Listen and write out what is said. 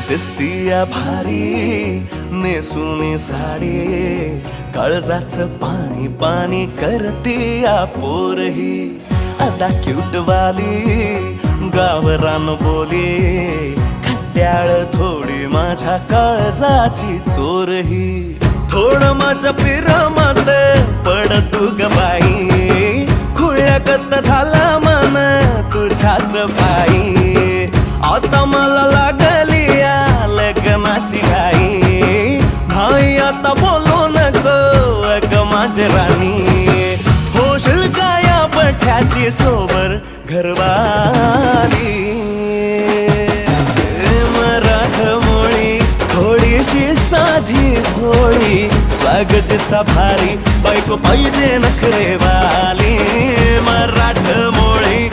दिसतीया भारी नेसूनी साडी, काळजाचं पाणी पाणी करतीया पोरही. आता क्यूट वाली गावरान बोली, खट्याळ थोडी माझ्या काळजाची चोरही. थोडं माझ्या पिरमत पड तू ग बाई, खुळ्यागत झाला मन तुझ्याच पायी. आता मला लागली या लग्नाची घाई, भाई आता बोलू नको अग माझी राणी. होशील का या पठ्याची सोबर घरवाली. मराठमोळी थोडीशी साधी भोळी, स्वागताचा भारी बायको पाहिजे नखरेवाली. मराठमोळी